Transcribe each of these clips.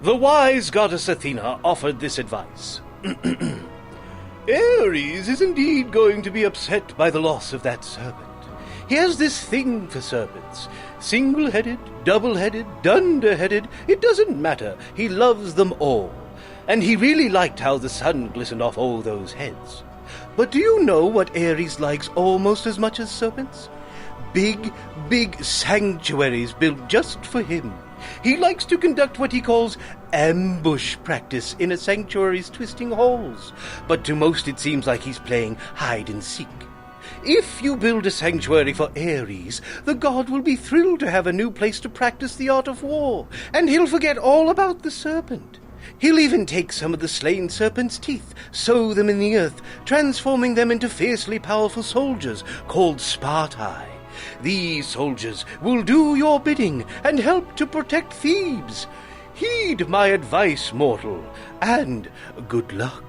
The wise goddess Athena offered this advice. Aries is indeed going to be upset by the loss of that serpent. He has this thing for serpents. Single-headed, double-headed, dunder-headed, it doesn't matter. He loves them all. And he really liked how the sun glistened off all those heads. But do you know what Aries likes almost as much as serpents? Big, big sanctuaries built just for him. He likes to conduct what he calls ambush practice in a sanctuary's twisting halls. But to most it seems like he's playing hide and seek. If you build a sanctuary for Aries, the god will be thrilled to have a new place to practice the art of war, and he'll forget all about the serpent. He'll even take some of the slain serpent's teeth, sow them in the earth, transforming them into fiercely powerful soldiers called Spartai. These soldiers will do your bidding and help to protect Thebes. Heed my advice, mortal, and good luck.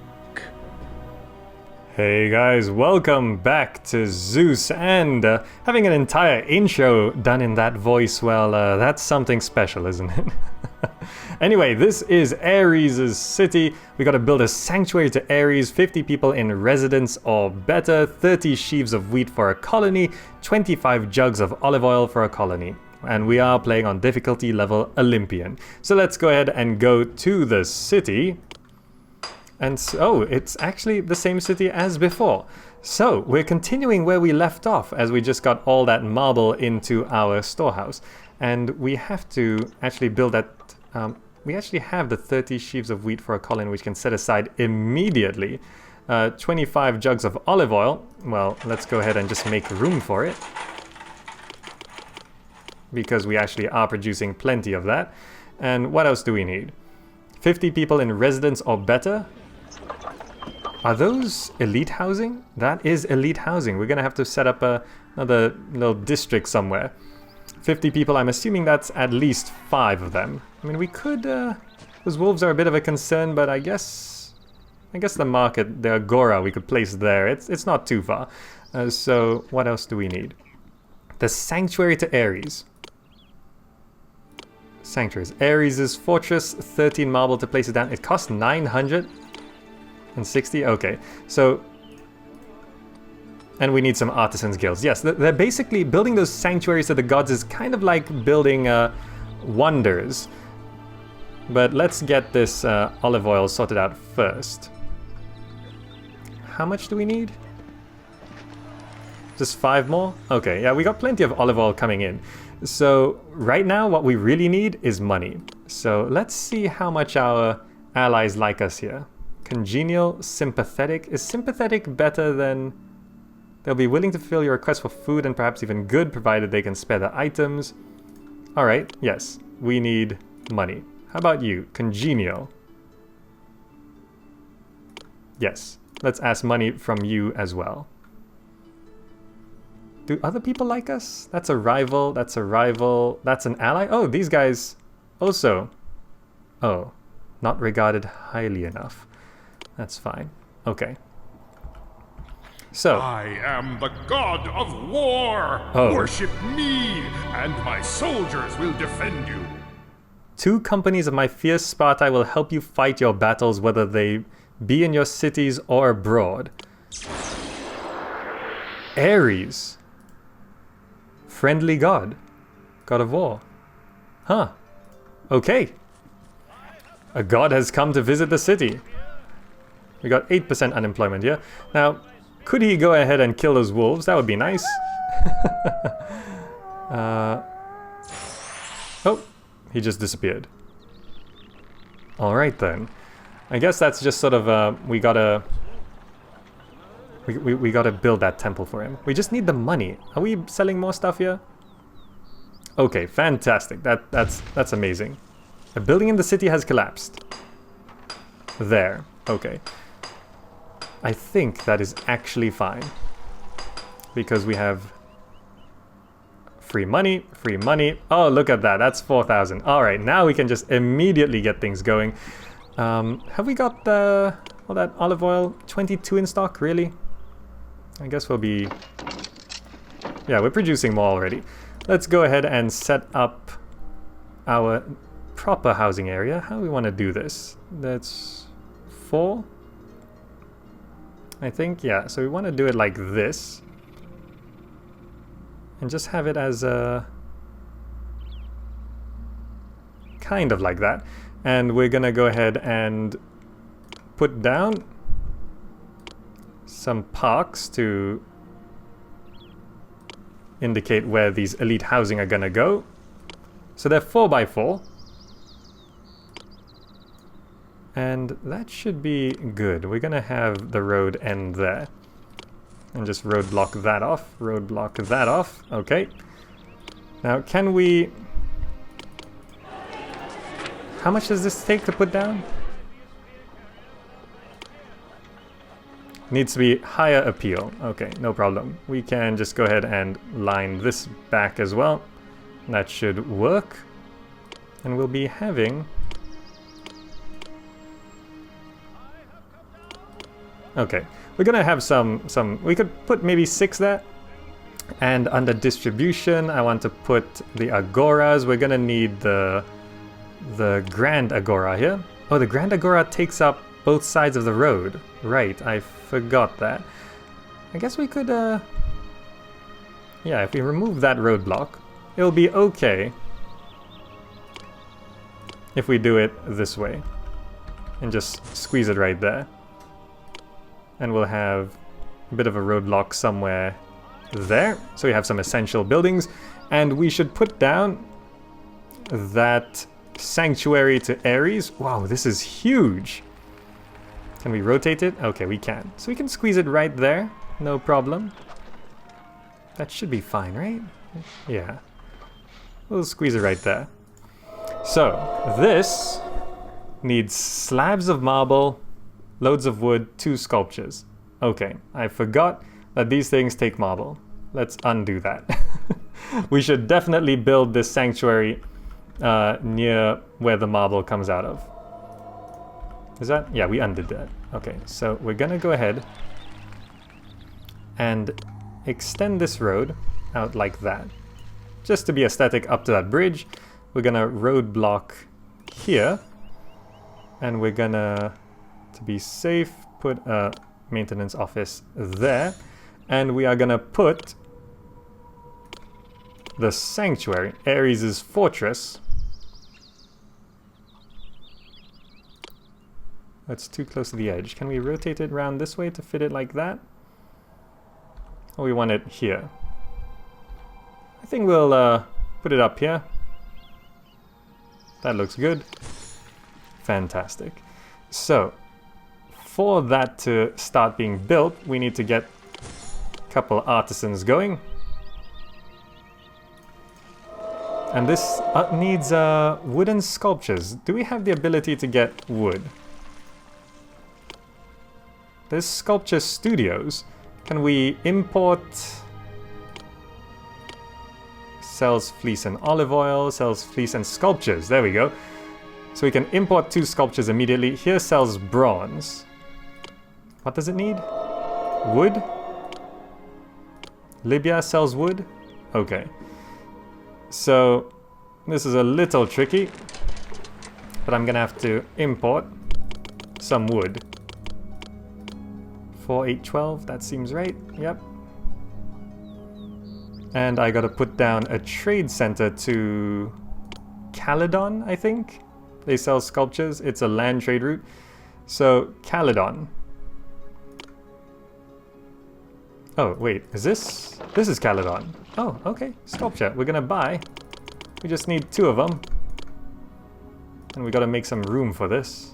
Hey guys, welcome back to Zeus, and having an entire intro done in that voice, well, that's something special, isn't it? Anyway, this is Aries' city. We gotta build a sanctuary to Aries, 50 people in residence or better, 30 sheaves of wheat for a colony, 25 jugs of olive oil for a colony. And we are playing on difficulty level Olympian. So let's go ahead and go to the city. And so, it's actually the same city as before. So, we're continuing where we left off, as we just got all that marble into our storehouse. And we have to actually build that... we actually have the 30 sheaves of wheat for a colony, which can set aside immediately. 25 jugs of olive oil. Well, let's go ahead and just make room for it, because we actually are producing plenty of that. And what else do we need? 50 people in residence or better. Are those elite housing? That is elite housing. We're gonna have to set up another little district somewhere. 50 people, I'm assuming that's at least 5 of them. I mean, we could, those wolves are a bit of a concern, but I guess the market, the agora, we could place there. It's not too far. So what else do we need? The sanctuary to Aries. Sanctuaries. Aries' fortress, 13 marble to place it down. It costs 960. Okay, so, and we need some artisans guilds. Yes, they're basically building those sanctuaries to the gods is kind of like building wonders. But let's get this olive oil sorted out first. How much do we need? Just 5 more? Okay, yeah, we got plenty of olive oil coming in. So right now what we really need is money. So let's see how much our allies like us here. Congenial, sympathetic. Is sympathetic better than... They'll be willing to fulfill your request for food and perhaps even good, provided they can spare the items. Alright, yes, we need money. How about you? Congenial. Yes, let's ask money from you as well. Do other people like us? That's a rival, that's a rival, that's an ally? Oh, these guys also. Oh, not regarded highly enough. That's fine. Okay. So. I am the god of war! Oh. Worship me, and my soldiers will defend you. 2 companies of my fierce Spartai will help you fight your battles, whether they be in your cities or abroad. Aries. Friendly god. God of war. Huh. Okay. A god has come to visit the city. We got 8% unemployment here. Now, could he go ahead and kill those wolves? That would be nice. Oh, he just disappeared. Alright then. I guess that's just sort of, we gotta build that temple for him. We just need the money. Are we selling more stuff here? Okay, fantastic. That's amazing. A building in the city has collapsed. There. Okay. I think that is actually fine. Because we have free money, free money. Oh, look at that. That's 4,000. Alright, now we can just immediately get things going. Have we got all that olive oil? 22 in stock, really? I guess we'll be... Yeah, we're producing more already. Let's go ahead and set up our proper housing area. How do we want to do this? That's 4, I think. Yeah, so we want to do it like this. And just have it as a... kind of like that. And we're gonna go ahead and put down some parks to indicate where these elite housing are gonna go. So they're 4x4. And that should be good. We're gonna have the road end there. And just roadblock that off. Roadblock that off. Okay. Now can we... How much does this take to put down? Needs to be higher appeal. Okay, no problem. We can just go ahead and line this back as well. That should work. And we'll be having... Okay, we're gonna have some... We could put maybe 6 there. And under distribution, I want to put the agoras. We're gonna need the Grand Agora here. Oh, the Grand Agora takes up both sides of the road. Right, I forgot that. I guess we could, yeah, if we remove that roadblock, it'll be okay if we do it this way. And just squeeze it right there. And we'll have a bit of a roadblock somewhere there. So we have some essential buildings. And we should put down that sanctuary to Aries. Wow, this is huge. Can we rotate it? Okay, we can. So we can squeeze it right there. No problem. That should be fine, right? Yeah. We'll squeeze it right there. So, this needs slabs of marble, loads of wood, 2 sculptures. Okay, I forgot that these things take marble. Let's undo that. We should definitely build this sanctuary near where the marble comes out of. Is that? Yeah, we undid that. Okay, so we're gonna go ahead and extend this road out like that. Just to be aesthetic up to that bridge, we're gonna roadblock here. And we're gonna, to be safe, put a maintenance office there. And we are gonna put the sanctuary, Aries' fortress. That's too close to the edge. Can we rotate it around this way to fit it like that? Or we want it here? I think we'll put it up here. That looks good. Fantastic. So, for that to start being built, we need to get a couple artisans going. And this needs wooden sculptures. Do we have the ability to get wood? There's sculpture studios. Can we import? Sells fleece and olive oil, sells fleece and sculptures. There we go. So we can import 2 sculptures immediately. Here sells bronze. What does it need? Wood? Libya sells wood? Okay. So this is a little tricky, but I'm gonna have to import some wood. 4, 8, 12, that seems right. Yep. And I gotta put down a trade center to Caledon, I think. They sell sculptures. It's a land trade route. So, Caledon. Oh, wait, is this? This is Caledon. Oh, okay, sculpture. We're gonna buy. We just need 2 of them. And we gotta make some room for this.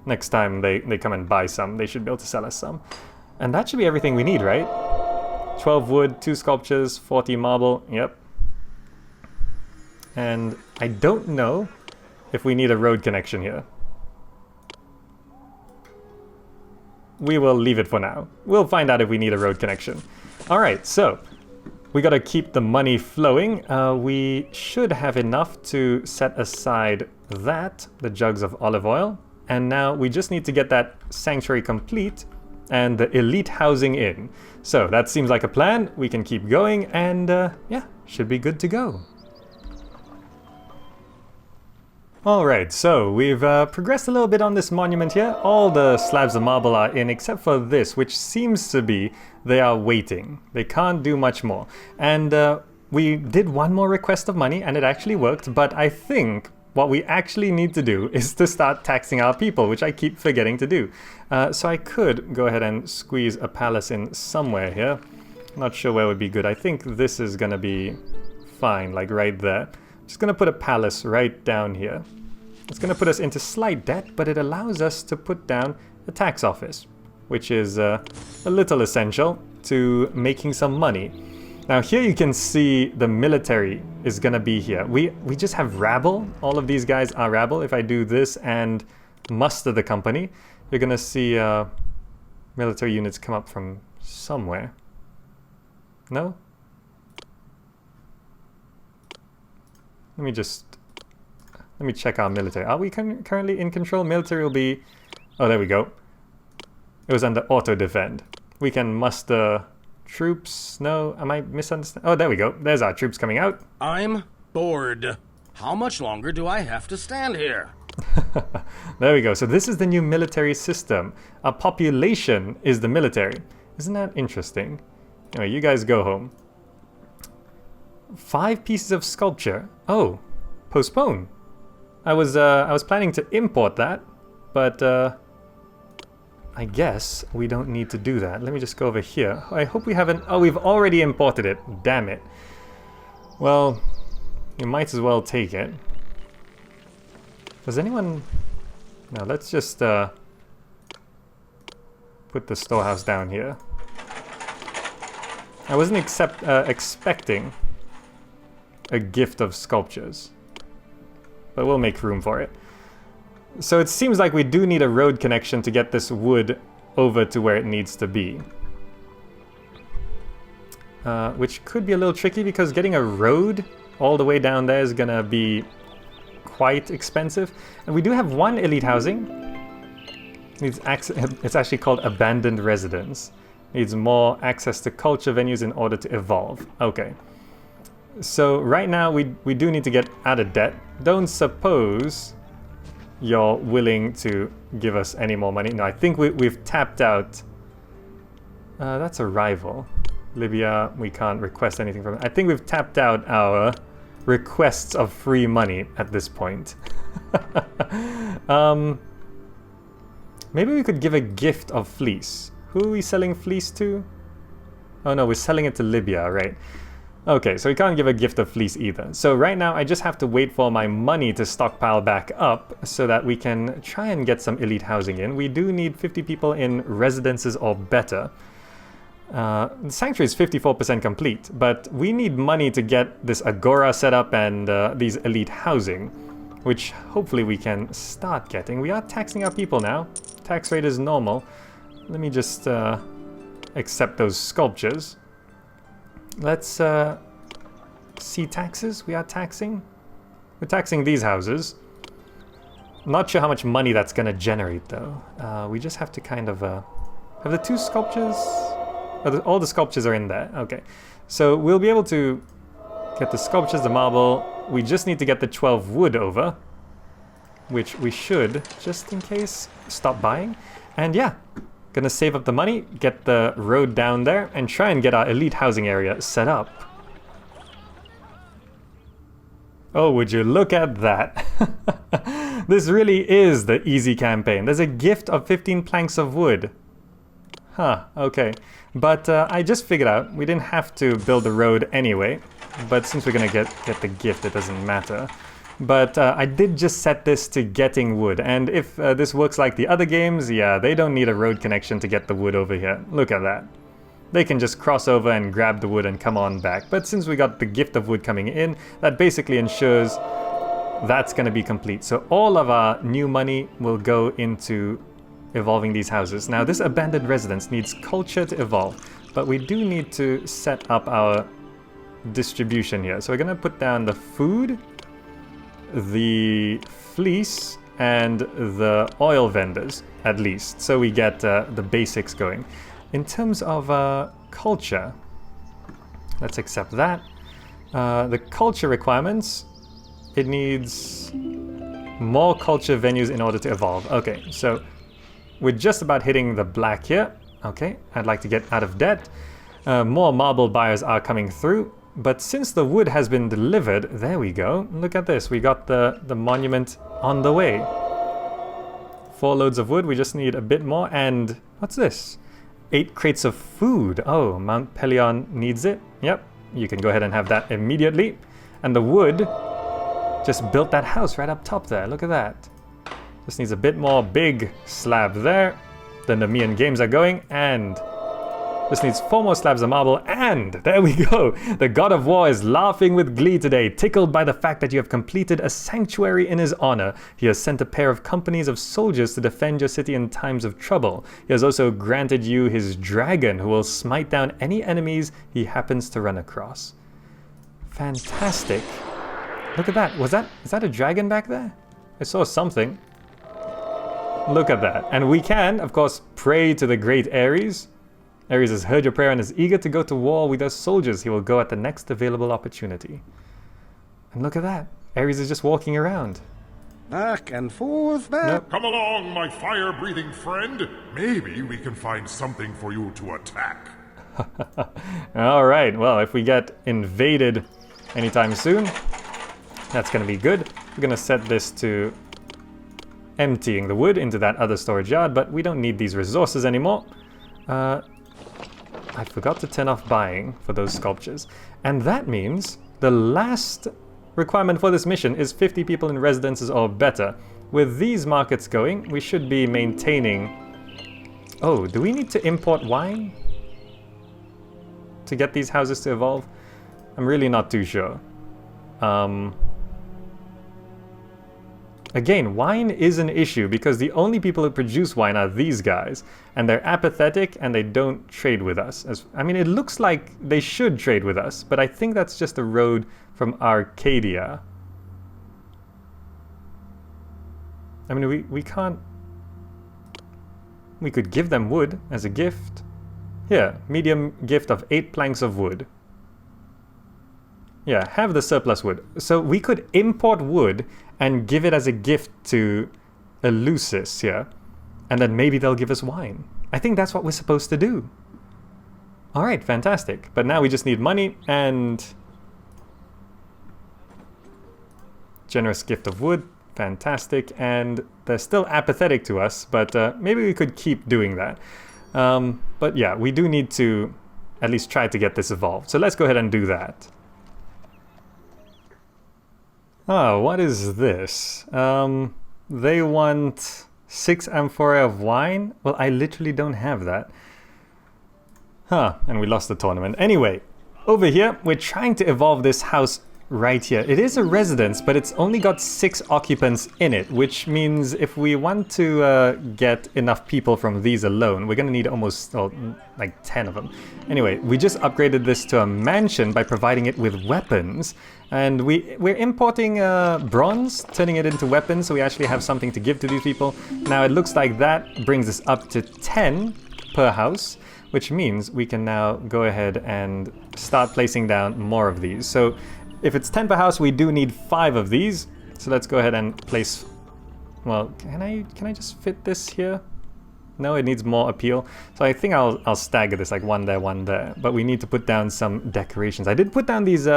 Next time they come and buy some, they should be able to sell us some. And that should be everything we need, right? 12 wood, 2 sculptures, 40 marble, yep. And I don't know if we need a road connection here. We will leave it for now. We'll find out if we need a road connection. Alright, so we gotta keep the money flowing. We should have enough to set aside that, the jugs of olive oil. And now we just need to get that sanctuary complete and the elite housing in. So that seems like a plan. We can keep going and yeah, should be good to go. Alright, so we've progressed a little bit on this monument here. All the slabs of marble are in except for this, which seems to be they are waiting. They can't do much more. And we did one more request of money and it actually worked, but I think what we actually need to do is to start taxing our people, which I keep forgetting to do. So I could go ahead and squeeze a palace in somewhere here. Not sure where would be good. I think this is gonna be fine, like right there. Just gonna put a palace right down here. It's gonna put us into slight debt, but it allows us to put down a tax office, which is a little essential to making some money. Now here you can see the military is gonna be here. We just have rabble. All of these guys are rabble. If I do this and muster the company, you're gonna see military units come up from somewhere. No? Let me check our military. Are we currently in control? Military will be... Oh, there we go. It was under auto defend. We can muster troops. No, am I misunderstanding? Oh, there we go. There's our troops coming out. I'm bored. How much longer do I have to stand here? There we go. So this is the new military system. Our population is the military. Isn't that interesting? Anyway, you guys go home. 5 pieces of sculpture. Oh, postpone. I was planning to import that, but I guess we don't need to do that. Let me just go over here. I hope we haven't... Oh, we've already imported it. Damn it. Well, you might as well take it. Does anyone... No, let's just put the storehouse down here. I wasn't expecting a gift of sculptures, but we'll make room for it. So it seems like we do need a road connection to get this wood over to where it needs to be. Which could be a little tricky because getting a road all the way down there is gonna be quite expensive. And we do have one elite housing. It's actually called Abandoned Residence. Needs more access to culture venues in order to evolve. Okay. So right now we do need to get out of debt. Don't suppose you're willing to give us any more money. No, I think we've tapped out. That's a rival. Libya, we can't request anything from it. I think we've tapped out our requests of free money at this point. Maybe we could give a gift of fleece. Who are we selling fleece to? Oh no, we're selling it to Libya, right? Okay, so we can't give a gift of fleece either. So right now I just have to wait for my money to stockpile back up so that we can try and get some elite housing in. We do need 50 people in residences or better. The sanctuary is 54% complete, but we need money to get this agora set up and these elite housing, which hopefully we can start getting. We are taxing our people now. Tax rate is normal. Let me just accept those sculptures. Let's see taxes. We are taxing. We're taxing these houses. Not sure how much money that's going to generate though. We just have to kind of have the 2 sculptures. Oh, all the sculptures are in there. Okay, so we'll be able to get the sculptures, the marble. We just need to get the 12 wood over, which we should, just in case, stop buying. And yeah, gonna save up the money, get the road down there, and try and get our elite housing area set up. Oh, would you look at that? This really is the easy campaign. There's a gift of 15 planks of wood. Huh, okay. But I just figured out we didn't have to build the road anyway. But since we're gonna get the gift, it doesn't matter. But I did just set this to getting wood, and if this works like the other games, yeah, they don't need a road connection to get the wood over here. Look at that. They can just cross over and grab the wood and come on back. But since we got the gift of wood coming in, that basically ensures that's going to be complete. So all of our new money will go into evolving these houses. Now this abandoned residence needs culture to evolve, but we do need to set up our distribution here. So we're going to put down the food, the fleece, and the oil vendors, at least, so we get the basics going. In terms of culture, let's accept that. The culture requirements, it needs More culture venues in order to evolve. Okay, so we're just about hitting the black here. Okay, I'd like to get out of debt. More marble buyers are coming through. But since the wood has been delivered, there we go. Look at this. We got the monument on the way. 4 loads of wood. We just need a bit more. And what's this? 8 crates of food. Oh, Mount Pelion needs it. Yep, you can go ahead and have that immediately. And the wood just built that house right up top there. Look at that. Just needs a bit more big slab there. The Nemean games are going, and just needs 4 more slabs of marble, and there we go. The god of war is laughing with glee today, tickled by the fact that you have completed a sanctuary in his honor. He has sent a pair of companies of soldiers to defend your city in times of trouble. He has also granted you his dragon, who will smite down any enemies he happens to run across. Fantastic. Look at that. Is that a dragon back there? I saw something. Look at that. And we can, of course, pray to the great Aries. Aries has heard your prayer and is eager to go to war with us soldiers. He will go at the next available opportunity. And look at that. Aries is just walking around. Back and forth, back. Nope. Come along, my fire-breathing friend. Maybe we can find something for you to attack. All right. Well, if we get invaded anytime soon, that's going to be good. We're going to set this to emptying the wood into that other storage yard, but we don't need these resources anymore. I forgot to turn off buying for those sculptures. And that means the last requirement for this mission is 50 people in residences or better. With these markets going, we should be maintaining... Oh, do we need to import wine to get these houses to evolve? I'm really not too sure. Again, wine is an issue because the only people who produce wine are these guys, and they're apathetic and they don't trade with us. I mean, it looks like they should trade with us, but I think that's just a road from Arcadia. I mean, we can't... We could give them wood as a gift. Here, medium gift of 8 planks of wood. Yeah, have the surplus wood. So we could import wood and give it as a gift to Eleusis here. And then maybe they'll give us wine. I think that's what we're supposed to do. Alright, fantastic. But now we just need money and... Generous gift of wood. Fantastic. And they're still apathetic to us, but maybe we could keep doing that. But yeah, we do need to at least try to get this evolved. So let's go ahead and do that. Oh, what is this? They want 6 amphorae of wine? Well, I literally don't have that. Huh, and we lost the tournament. Anyway, over here, we're trying to evolve this house right here. It is a residence, but it's only got 6 occupants in it, which means if we want to get enough people from these alone, we're going to need almost, like 10 of them. Anyway, we just upgraded this to a mansion by providing it with weapons. And we're importing bronze, turning it into weapons, so we actually have something to give to these people. Now, it looks like that brings us up to 10 per house, which means we can now go ahead and start placing down more of these. So if it's 10 per house, we do need 5 of these. So let's go ahead and place... Well, can I just fit this here? No, it needs more appeal. So I think I'll stagger this, like 1 there, 1 there. But we need to put down some decorations. I did put down these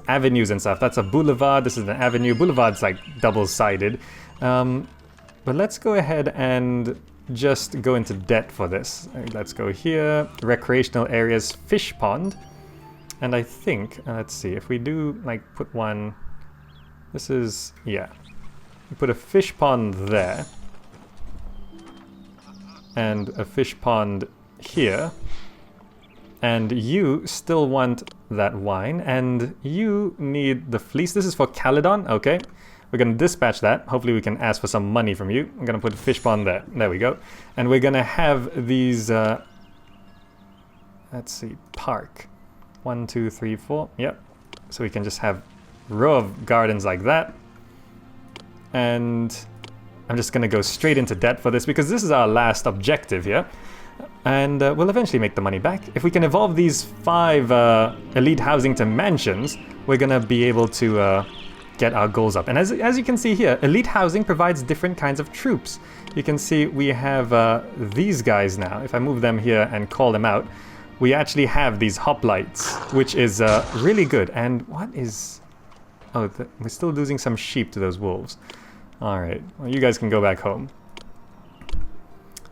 avenues and stuff. That's a boulevard. This is an avenue. Boulevard's like double-sided. But let's go ahead and just go into debt for this. Let's go here. Recreational areas, fish pond. And I think, let's see, if we do like put one, this is, yeah. We put a fish pond there. And a fish pond here. And you still want that wine, and you need the fleece. This is for Caledon, okay. We're going to dispatch that. Hopefully we can ask for some money from you. I'm going to put a fish pond there. There we go. And we're going to have these, let's see, park. 1, 2, 3, 4. Yep. So we can just have a row of gardens like that. And I'm just going to go straight into debt for this because this is our last objective here. And we'll eventually make the money back. If we can evolve these 5 elite housing to mansions, we're going to be able to get our goals up. And as you can see here, elite housing provides different kinds of troops. You can see we have these guys now. If I move them here and call them out, we actually have these hoplites, which is really good. And what is... Oh, we're still losing some sheep to those wolves. Alright, well, you guys can go back home.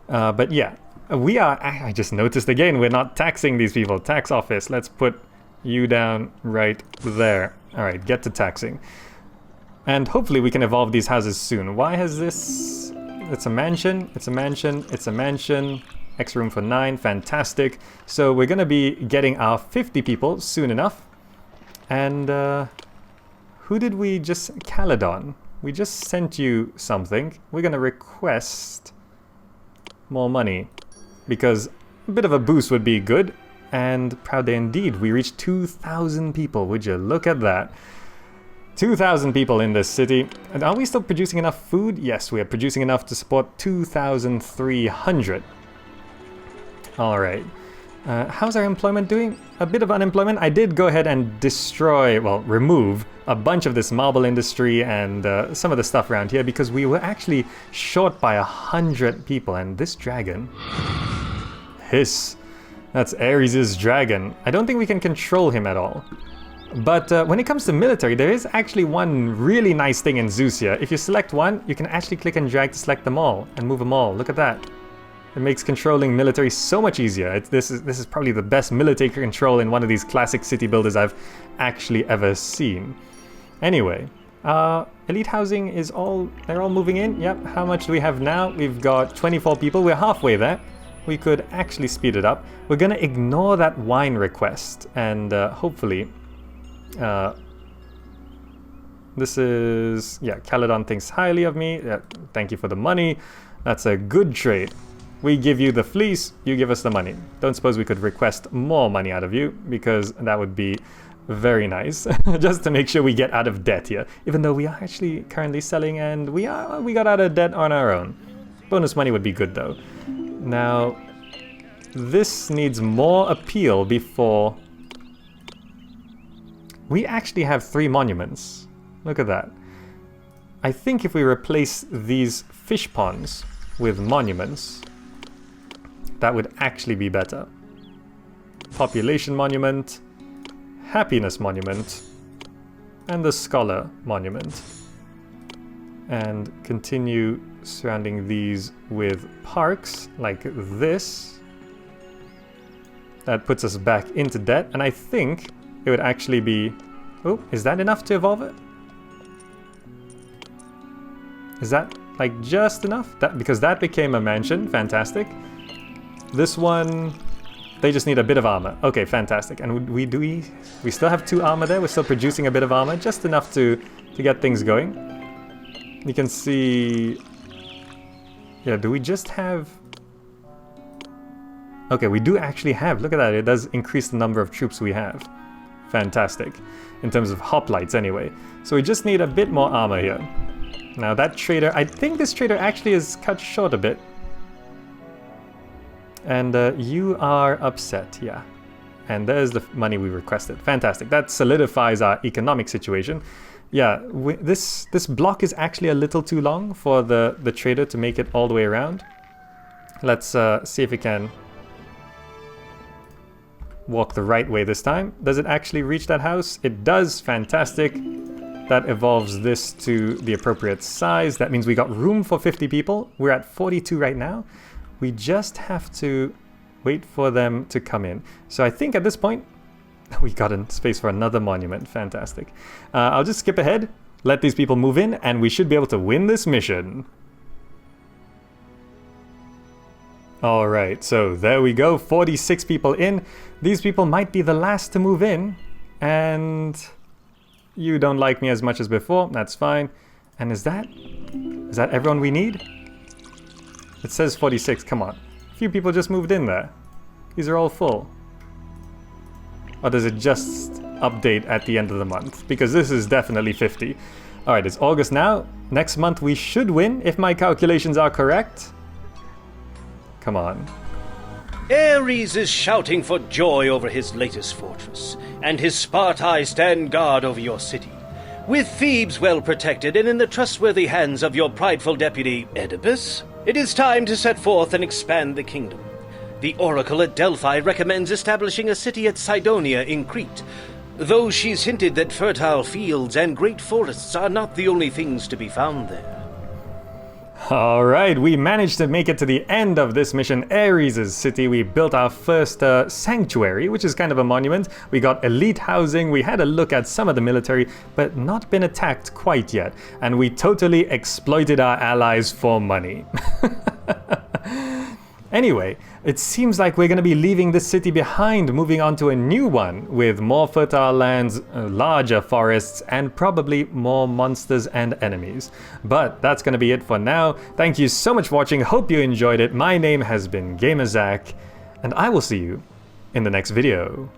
But yeah, we are... I just noticed again, we're not taxing these people. Tax office, let's put you down right there. Alright, get to taxing. And hopefully we can evolve these houses soon. Why has this... It's a mansion, it's a mansion, it's a mansion. X room for 9, fantastic. So we're gonna be getting our 50 people soon enough. And who did we just... Caledon. We just sent you something. We're gonna request more money, because a bit of a boost would be good. And proud day indeed, we reached 2,000 people. Would you look at that? 2,000 people in this city. And are we still producing enough food? Yes, we are producing enough to support 2,300. Alright. How's our employment doing? A bit of unemployment. I did go ahead and destroy, well, remove a bunch of this marble industry and some of the stuff around here, because we were actually short by 100 people. And this dragon... Hiss. That's Aries' dragon. I don't think we can control him at all. But when it comes to military, there is actually one really nice thing in Zeus here. If you select one, you can actually click and drag to select them all and move them all. Look at that. It makes controlling military so much easier. This is probably the best military control in one of these classic city builders I've actually ever seen. Anyway, elite housing is all... They're all moving in. Yep, how much do we have now? We've got 24 people. We're halfway there. We could actually speed it up. We're gonna ignore that wine request, and hopefully... this is... Yeah, Caledon thinks highly of me. Yeah, thank you for the money. That's a good trade. We give you the fleece, you give us the money. Don't suppose we could request more money out of you, because that would be very nice. Just to make sure we get out of debt here. Even though we are actually currently selling, and we got out of debt on our own. Bonus money would be good though. Now, this needs more appeal before... We actually have 3 monuments. Look at that. I think if we replace these fish ponds with monuments, that would actually be better. Population monument, happiness monument, and the scholar monument. And continue surrounding these with parks like this. That puts us back into debt, and I think it would actually be... Oh, is that enough to evolve it? Is that like just enough? Because that became a mansion, fantastic. This one, they just need a bit of armor. Okay, fantastic. And we still have 2 armor there. We're still producing a bit of armor, just enough to get things going. You can see... Yeah, do we just have... Okay, we do actually have... Look at that, it does increase the number of troops we have. Fantastic. In terms of hoplites, anyway. So we just need a bit more armor here. Now that trader... I think this trader actually is cut short a bit. And you are upset, yeah. And there's the money we requested. Fantastic. That solidifies our economic situation. Yeah, this block is actually a little too long for the trader to make it all the way around. Let's see if we can walk the right way this time. Does it actually reach that house? It does. Fantastic. That evolves this to the appropriate size. That means we got room for 50 people. We're at 42 right now. We just have to wait for them to come in. So I think at this point, we got in space for another monument. Fantastic. I'll just skip ahead, let these people move in, and we should be able to win this mission. Alright, so there we go. 46 people in. These people might be the last to move in. And you don't like me as much as before. That's fine. And is that everyone we need? It says 46, come on. A few people just moved in there. These are all full. Or does it just update at the end of the month? Because this is definitely 50. Alright, it's August now. Next month we should win, if my calculations are correct. Come on. Aries is shouting for joy over his latest fortress, and his Spartai stand guard over your city. With Thebes well protected and in the trustworthy hands of your prideful deputy, Oedipus, it is time to set forth and expand the kingdom. The oracle at Delphi recommends establishing a city at Cydonia in Crete, though she's hinted that fertile fields and great forests are not the only things to be found there. Alright, we managed to make it to the end of this mission, Aries' city. We built our first sanctuary, which is kind of a monument. We got elite housing, we had a look at some of the military, but not been attacked quite yet. And we totally exploited our allies for money. Anyway, it seems like we're going to be leaving this city behind, moving on to a new one with more fertile lands, larger forests, and probably more monsters and enemies. But that's going to be it for now. Thank you so much for watching. Hope you enjoyed it. My name has been GamerZach, and I will see you in the next video.